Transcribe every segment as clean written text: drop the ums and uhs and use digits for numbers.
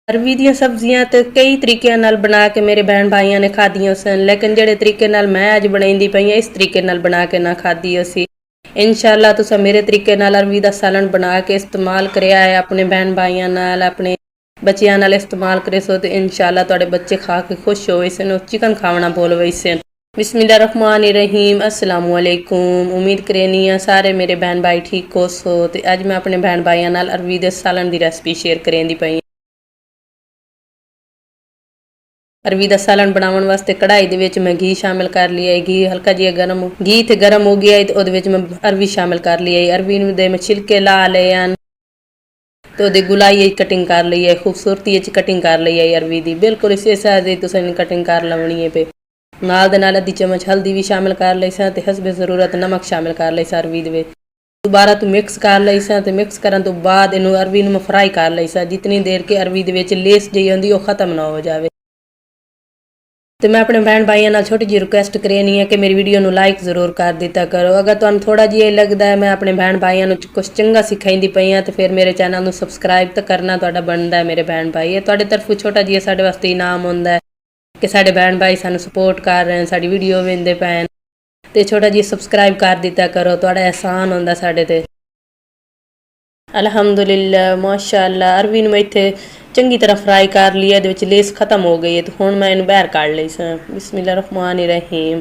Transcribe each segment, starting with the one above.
अरवी ਦੀਆਂ ਸਬਜ਼ੀਆਂ ਤੇ ਕਈ ਤਰੀਕਿਆਂ ਨਾਲ ਬਣਾ ਕੇ ਮੇਰੇ ਭੈਣ ਭਾਈਆਂ ਨੇ ਖਾਧੀਆਂ ਸਨ, ਲੇਕਿਨ ਜਿਹੜੇ ਤਰੀਕੇ ਨਾਲ ਮੈਂ ਅੱਜ ਬਣਾਉਂਦੀ ਪਈ ਹਾਂ ਇਸ ਤਰੀਕੇ ਨਾਲ ਬਣਾ ਕੇ ਨਾ ਖਾਧੀ ਅਸੀਂ। इंशाल्लाह तुसा मेरे तरीके नाल अरवी दा सालन बना के इस्तेमाल करिया है, अपने बहन भाइयों नाल अपने बच्चियां नाल इस्तेमाल करे सो तो इंशाल्लाह तुहाडे बच्चे खा के खुश होवे सन, चिकन खावना बोल वैसे। बिस्मिल्लाहिर्रहमानिर्रहीम, अस्सलामु अलैकुम। उम्मीद करनी है सारे मेरे बहन भाई ठीक हो सो। ते अज मैं अपने बहन भाइयों नाल अरवी दे सालन दी रेसिपी शेयर करेंदी पई। अरवी का सालन बनाने वास्ते कढ़ाई दे विच मैं घी शामिल कर लिया है। घी हल्का जिहा गर्म घी ते गर्म हो गया है तो उहदे विच मैं अरवी शामिल कर ली है। अरवी दे मैं छिलके ला लए हैं तो उहदी गुलाई कटिंग कर ली है, खूबसूरती कटिंग कर ली है अरवी दी। बिल्कुल इसे साइज दी तुसीं कटिंग कर लवणी है। पे नाल दे नाल अद्धी चम्मच हल्दी भी शामिल कर लई सा ते हसबे ज़रूरत नमक शामिल कर लई सा अरवी दे विच। दोबारा तो मिक्स कर लई सा ते मिक्स करन तो बाद इनू अरवी नू फ्राई कर लई सा जितनी देर के अरवी दे विच लेस जी आंदी ओह खत्म ना हो जाए। तो मैं अपने बहन भाइयों नाल छोटी जी रिक्वेस्ट करनी है कि मेरी वीडियो नू लाइक जरूर कर दिता करो। अगर तुहानू थोड़ा जिहा लगता है मैं अपने बहन भाइयों नू कुछ चंगा सिखाईंदी पई हां तो फिर मेरे चैनल नू सबसक्राइब तो करना तुहाडा बनदा है मेरे बहन भाई। तुहाडे तरफों छोटा जिहा साडे वास्ते इनाम हुंदा है कि साडे बहन भाई सानू सपोर्ट कर रहे हैं, साडी वीडियो वेंदे पे हैं ते छोटा जिहा सबसक्राइब कर दिता करो, तुहाडा एहसान हुंदा साडे ते। अल्हम्दुलिल्लाह माशाअल्लाह अरवी नू मैं इत्थे चंगी तरह फ्राई कर लिया, दे विच लेस खत्म हो गई है तो हुण मैं इनू बाहर काढ़ लई सा। बिस्मिल्लाहिर्रहमानिर्रहीम।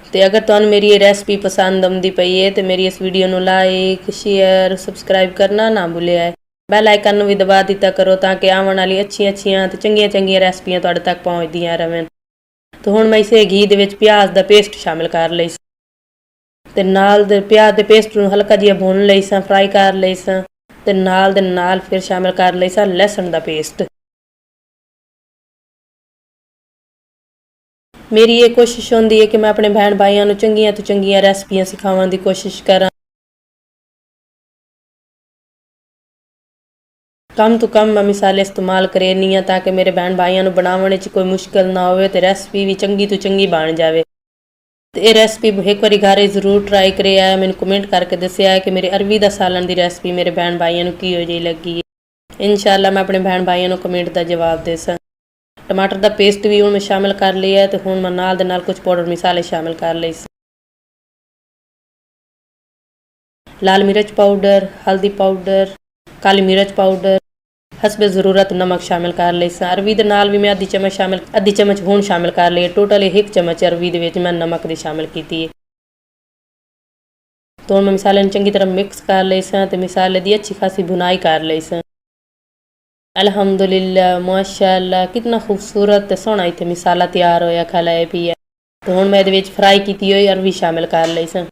ते अगर तुहानू मेरी ये रेसिपी पसंद आउंदी पई है तो मेरी इस वीडियो नू लाइक शेयर सब्सक्राइब करना ना भुलिया है। बैल आइकन नू भी दबा दिता करो ताकि आवन वाली अच्छियां ते चंगियां रेसिपियां तुहाडे तक पहुंचदियां रहन। तो हुण मैं इसे घी दे विच प्याज दा पेस्ट शामिल कर लई ते नाल दे प्याज दे पेस्ट नू हल्का जिहा भुन लई सा, फ्राई कर लई सा ते नाल दे नाल फिर शामिल कर लई सा लहसुन दा पेस्ट। मेरी ये कोशिश होंदी है कि मैं अपने बहन भाइयों नू चंगियां तो चंगियां रेसिपियां सिखावन दी कोशिश करा। कम तो कम मैं मिसाले इस्तेमाल करनी है ताकि मेरे बहन भाइयों नू बनावन च कोई मुश्किल ना होवे ते रेसिपी भी चंगी तो चंगी बन जाए। तो ये रेसिपी एक बार घर जरूर ट्राई करिया है, मैंने कमेंट करके दसिया है कि मेरे अरवी दा सालन दी रेसिपी मेरे बहन भाइयों नू किहो जी लगी है। इंशाअल्लाह मैं अपने बहन भाइयों नू कमेंट दा जवाब दे सा। टमाटर दा पेस्ट भी हुण मैं शामिल कर लिया है तो हुण मैं नाल दे नाल कुछ पाउडर मिसाले शामिल कर लई सी। लाल मिर्च पाउडर, हल्दी पाउडर, काली मिर्च पाउडर, हसबे ज़रूरत नमक शामिल कर लई सा। अरवी दे नाल भी मैं आधी चम्मच हुण शामिल कर ली है। टोटल 1 चम्मच अरवी दे विच मैं नमक दी शामिल कीती है। तो मैं मिसाले नू चंगी तरह मिक्स कर लई सा ते मिसाले दी अच्छी खासी भुनाई कर लई सा। अल्हम्दुलिल्लाह माशाअल्लाह कितना खूबसूरत ते सोहना इत्थे मिसाला तैयार होया खलाए पी है। तो हुण मैं इहदे विच फ्राई कीती होई अरवी शामिल कर लई सा।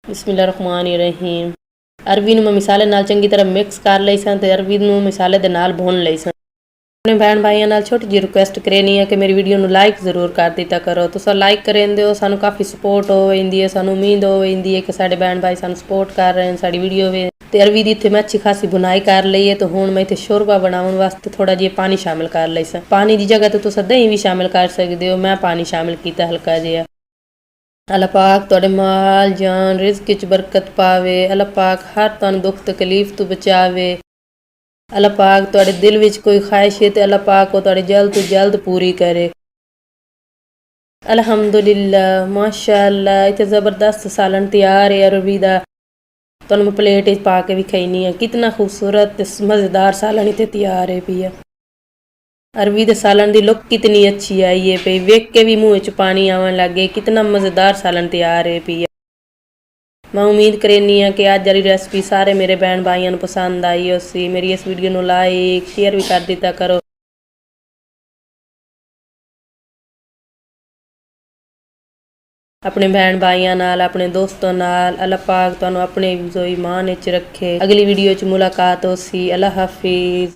बिस्मिल्लाहिर्रहमानिर्रहीम। अरवी नू मैं मिसाले नाल चंगी तरह मिक्स कर लई सा ते अरवी नू मिसाले दे नाल भुन लई सा। अपने बहन भाइयों नाल छोटी जी रिक्वेस्ट करनी है कि मेरी वीडियो नू लाइक जरूर कर दिता करो। तुसां लाइक करेंदे हो सानू काफ़ी सपोर्ट हो वेंदी है, सानू उम्मीद हो वेंदी है कि साडे बहन भाई सानू सपोर्ट कर रहे हैं, साडी वीडियो वे ते अरवी दी इत्थे मैं अच्छी खासी बुनाई कर लई है। तो हुण मैं इत्थे शोरबा बनाउण वास्ते थोड़ा जिहा पानी शामिल कर लई सा। पानी दी जगह ते तुसां दही भी शामिल कर सकदे हो, मैं पानी शामिल कीता हल्का जिहा। अल्लाह पाक तुहाडे माल जान रिज़्क च बरकत पावे, अल्लाह पाक हर तुहानू दुख तकलीफ तो बचावे। अल्लाह पाक तुहाडे दिल विच कोई ख्वाहिश है तो अल्लाह पाक वो तुहाडे जल्द तो जल्द पूरी करे। अल्हम्दुलिल्लाह माशाअल्लाह इत्थे ज़बरदस्त सालन तैयार है अरवी दा। तुहानू मैं प्लेट च पा के विखाईनी है कितना खूबसूरत ते मज़ेदार सालन इत्थे तैयार है पिया। अरवी दे सालन दी लुक कितनी अच्छी आई है पई, वेख के भी मुँह च पानी आवन लग गए। कितना मज़ेदार सालन तैयार है पी। मैं उम्मीद करनी है कि अज वाली रेसिपी सारे मेरे बहन भाइयों नू पसंद आई होसी। मेरी इस वीडियो नू लाइक शेयर भी कर दिता करो। अपने बहन भाइयों नाल अपने दोस्तों नाल अल्लाह पाक तुहानू अपने ईमान च रखे। अगली वीडियो च मुलाकात होसी। अल्लाह हाफिज़।